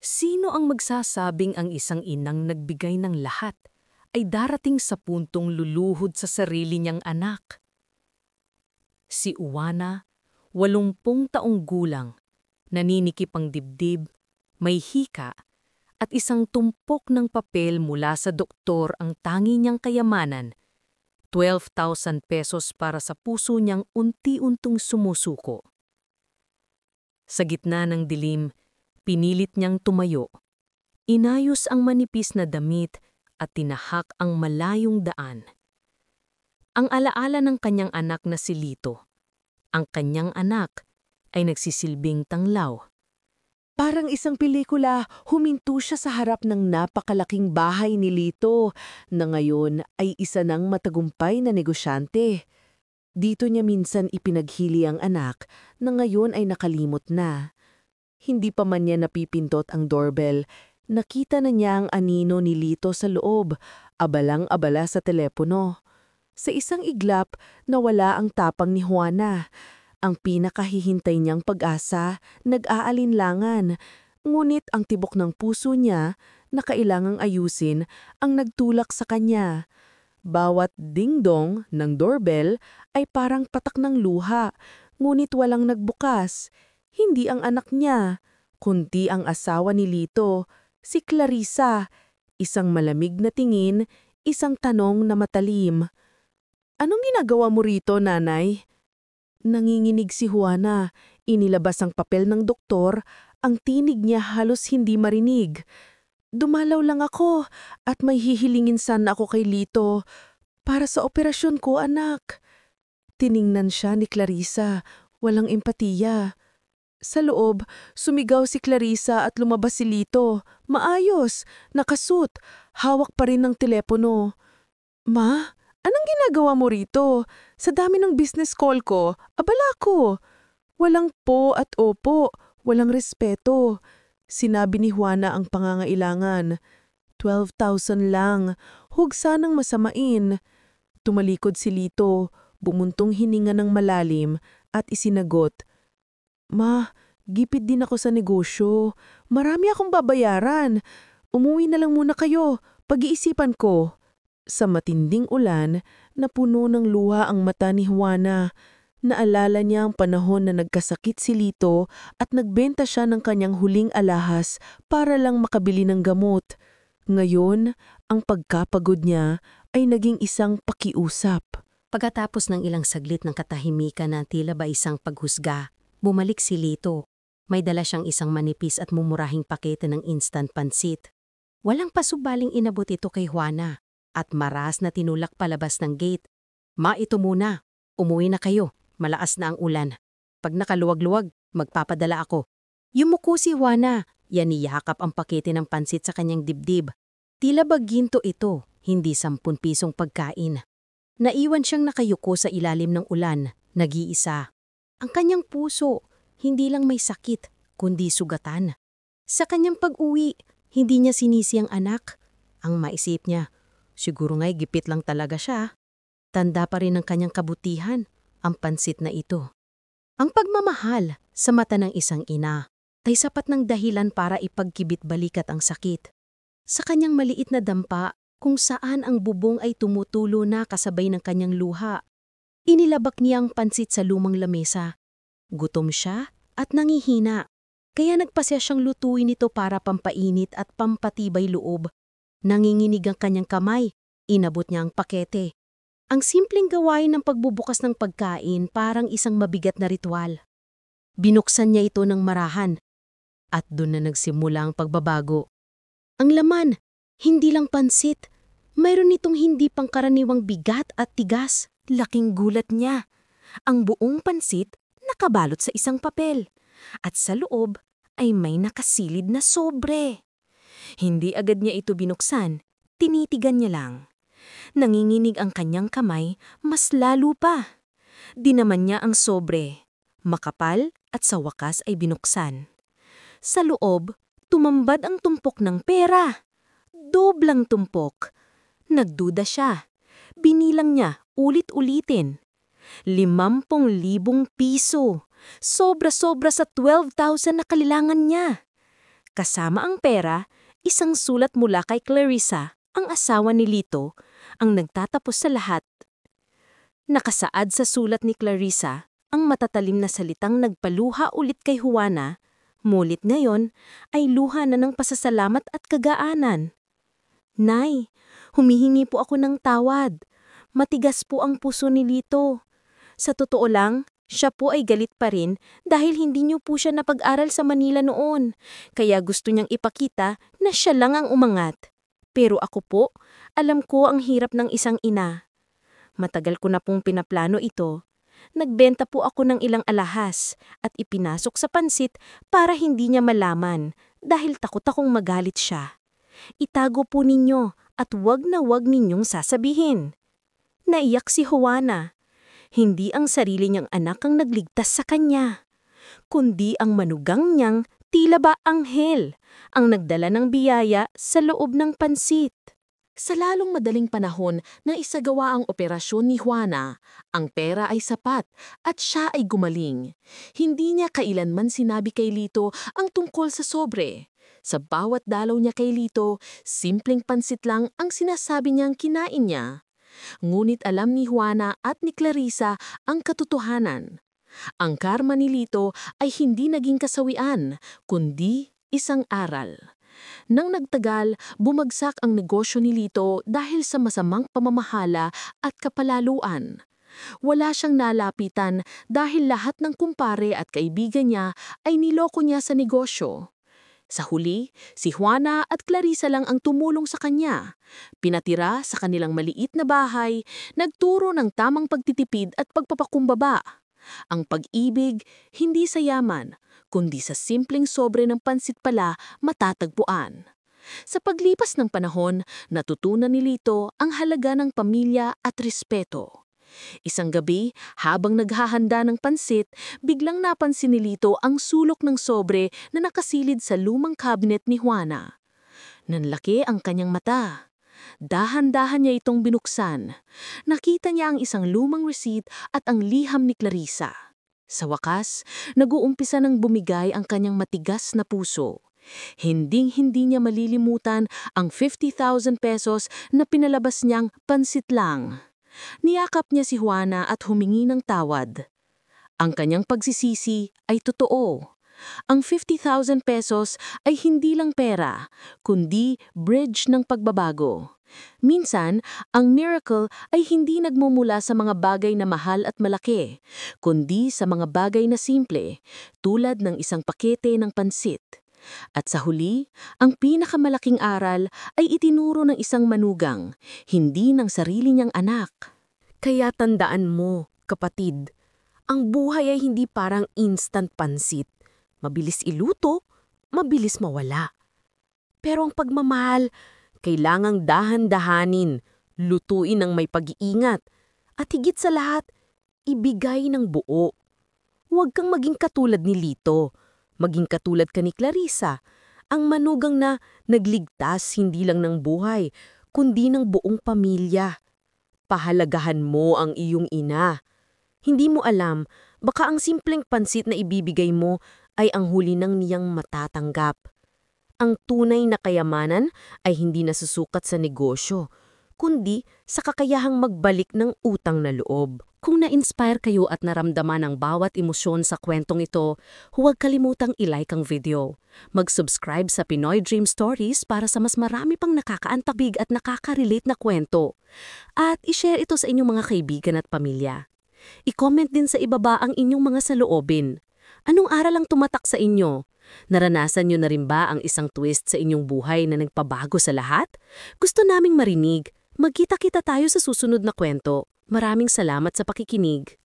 Sino ang magsasabing ang isang inang nagbigay ng lahat ay darating sa puntong luluhod sa sarili niyang anak? Si Uwana, 80 taong gulang, naninikip ang dibdib, may hika, at isang tumpok ng papel mula sa doktor ang tangi niyang kayamanan, 12,000 pesos para sa puso niyang unti-untong sumusuko. Sa gitna ng dilim, pinilit niyang tumayo. Inayos ang manipis na damit at tinahak ang malayong daan. Ang alaala ng kanyang anak na si Lito. Ang kanyang anak ay nagsisilbing tanglaw. Parang isang pelikula, huminto siya sa harap ng napakalaking bahay ni Lito na ngayon ay isa ng matagumpay na negosyante. Dito niya minsan ipinaghili ang anak na ngayon ay nakalimot na. Hindi pa man niya napipindot ang doorbell, nakita na niya ang anino ni Lito sa loob, abalang-abala sa telepono. Sa isang iglap, nawala ang tapang ni Juana. Ang pinakahihintay niyang pag-asa, nag-aalinlangan, ngunit ang tibok ng puso niya na kailangang ayusin ang nagtulak sa kanya. Bawat ding-dong ng doorbell ay parang patak ng luha, ngunit walang nagbukas. Hindi ang anak niya, kundi ang asawa ni Lito, si Clarissa. Isang malamig na tingin, isang tanong na matalim. "Anong ginagawa mo rito, nanay?" Nanginginig si Juana, inilabas ang papel ng doktor, ang tinig niya halos hindi marinig. "Dumalaw lang ako at may hihilingin sana ako kay Lito para sa operasyon ko, anak." Tiningnan siya ni Clarissa, walang empatiya. Sa loob, sumigaw si Clarissa at lumabas si Lito. Maayos, nakasuot, hawak pa rin ng telepono. "Ma, anong ginagawa mo rito? Sa dami ng business call ko, abala ko." Walang po at opo, walang respeto. Sinabi ni Juana ang pangangailangan. 12,000 lang, huwag sanang masamain. Tumalikod si Lito, bumuntong hininga ng malalim at isinagot, "Ma, gipit din ako sa negosyo. Marami akong babayaran. Umuwi na lang muna kayo, pag-iisipan ko." Sa matinding ulan, napuno ng luha ang mata ni Juana. Naalala niya ang panahon na nagkasakit si Lito at nagbenta siya ng kanyang huling alahas para lang makabili ng gamot. Ngayon, ang pagkapagod niya ay naging isang pakiusap. Pagkatapos ng ilang saglit ng katahimikan na tila ba isang paghusga, bumalik si Lito. May dala siyang isang manipis at mumurahing pakete ng instant pansit. Walang pasubaling inabot ito kay Juana at maras na tinulak palabas ng gate. "Ma, ito muna. Umuwi na kayo. Malakas na ang ulan. Pag nakaluwag-luwag, magpapadala ako." Yumuko si Juana. Yaniyakap ang pakete ng pansit sa kanyang dibdib. Tila ba ginto ito, hindi 10 pisong pagkain. Naiwan siyang nakayuko sa ilalim ng ulan, nag-iisa. Ang kanyang puso, hindi lang may sakit, kundi sugatan. Sa kanyang pag-uwi, hindi niya sinisi ang anak. Ang maisip niya, siguro nga'y gipit lang talaga siya. Tanda pa rin ng kanyang kabutihan, ang pansit na ito. Ang pagmamahal sa mata ng isang ina ay sapat ng dahilan para ipagkibit-balikat ang sakit. Sa kanyang maliit na dampa, kung saan ang bubong ay tumutulo na kasabay ng kanyang luha. Inilabak niya ang pansit sa lumang lamesa. Gutom siya at nangihina, kaya nagpasya siyang lutuin ito para pampainit at pampatibay loob. Nanginginig ang kanyang kamay, inabot niya ang pakete. Ang simpleng gawain ng pagbubukas ng pagkain parang isang mabigat na ritual. Binuksan niya ito ng marahan, at doon na nagsimula ang pagbabago. Ang laman, hindi lang pansit, mayroon itong hindi pangkaraniwang bigat at tigas. Laking gulat niya. Ang buong pansit nakabalot sa isang papel at sa loob ay may nakasilid na sobre. Hindi agad niya ito binuksan, tinitigan niya lang. Nanginginig ang kanyang kamay, mas lalo pa. Dinaman niya ang sobre, makapal at sa wakas ay binuksan. Sa loob, tumambad ang tumpok ng pera. Doblang tumpok. Nagduda siya. Binilang niya ulit-ulitin. 50,000 piso. Sobra-sobra sa 12,000 na kailangan niya. Kasama ang pera, isang sulat mula kay Clarissa, ang asawa ni Lito, ang nagtatapos sa lahat. Nakasaad sa sulat ni Clarissa ang matatalim na salitang nagpaluha ulit kay Juana, mulit ngayon ay luha na ng pasasalamat at kagaanan. Nay, humihingi po ako ng tawad. Matigas po ang puso ni Lito. Sa totoo lang, siya po ay galit pa rin dahil hindi niyo po siya napag-aral sa Manila noon. Kaya gusto niyang ipakita na siya lang ang umangat. Pero ako po, alam ko ang hirap ng isang ina. Matagal ko na pong pinaplano ito. Nagbenta po ako ng ilang alahas at ipinasok sa pansit para hindi niya malaman dahil takot akong magalit siya. Itago po ninyo at wag na wag ninyong sasabihin. Naiyak si Juana. Hindi ang sarili niyang anak ang nagligtas sa kanya, kundi ang manugang niyang tila ba anghel ang nagdala ng biyaya sa loob ng pansit. Sa lalong madaling panahon na isagawa ang operasyon ni Juana, ang pera ay sapat at siya ay gumaling. Hindi niya kailanman sinabi kay Lito ang tungkol sa sobre. Sa bawat dalaw niya kay Lito, simpleng pansit lang ang sinasabi niyang kinain niya. Ngunit alam ni Juana at ni Clarissa ang katotohanan. Ang karma ni Lito ay hindi naging kasawian, kundi isang aral. Nang nagtagal, bumagsak ang negosyo ni Lito dahil sa masamang pamamahala at kapalaluan. Wala siyang nalapitan dahil lahat ng kumpare at kaibigan niya ay niloko niya sa negosyo. Sa huli, si Juana at Clarissa lang ang tumulong sa kanya. Pinatira sa kanilang maliit na bahay, nagturo ng tamang pagtitipid at pagpapakumbaba. Ang pag-ibig, hindi sa yaman, kundi sa simpleng sobre ng pansit pala matatagpuan. Sa paglipas ng panahon, natutunan ni Lito ang halaga ng pamilya at respeto. Isang gabi, habang naghahanda ng pansit, biglang napansin ni Lito ang sulok ng sobre na nakasilid sa lumang cabinet ni Juana. Nanlaki ang kanyang mata. Dahan-dahan niya itong binuksan. Nakita niya ang isang lumang receipt at ang liham ni Clarissa. Sa wakas, nag-uumpisa ng bumigay ang kanyang matigas na puso. Hinding-hindi niya malilimutan ang 50,000 pesos na pinalabas niyang pansit lang. Niyakap niya si Juana at humingi ng tawad. Ang kanyang pagsisisi ay totoo. Ang 50,000 pesos ay hindi lang pera, kundi bridge ng pagbabago. Minsan, ang miracle ay hindi nagmumula sa mga bagay na mahal at malaki, kundi sa mga bagay na simple, tulad ng isang pakete ng pansit. At sa huli, ang pinakamalaking aral ay itinuro ng isang manugang, hindi ng sarili niyang anak. Kaya tandaan mo, kapatid, ang buhay ay hindi parang instant pansit. Mabilis iluto, mabilis mawala. Pero ang pagmamahal, kailangang dahan-dahanin, lutuin ng may pag-iingat, at higit sa lahat, ibigay ng buo. Huwag kang maging katulad ni Lito, maging katulad ka ni Clarissa, ang manugang na nagligtas hindi lang ng buhay, kundi ng buong pamilya. Pahalagahan mo ang iyong ina. Hindi mo alam, baka ang simpleng pansit na ibibigay mo ay ang huli ng niyang matatanggap. Ang tunay na kayamanan ay hindi nasusukat sa negosyo, kundi sa kakayahang magbalik ng utang na loob. Kung na-inspire kayo at naramdaman ang bawat emosyon sa kwentong ito, huwag kalimutang i-like ang video. Mag-subscribe sa Pinoy Dream Stories para sa mas marami pang nakakaantabig at nakaka-relate na kwento. At i-share ito sa inyong mga kaibigan at pamilya. I-comment din sa ibaba ang inyong mga saloobin. Anong aral ang tumatak sa inyo? Naranasan nyo na rin ba ang isang twist sa inyong buhay na nagpabago sa lahat? Gusto naming marinig. Magkita-kita tayo sa susunod na kwento. Maraming salamat sa pakikinig.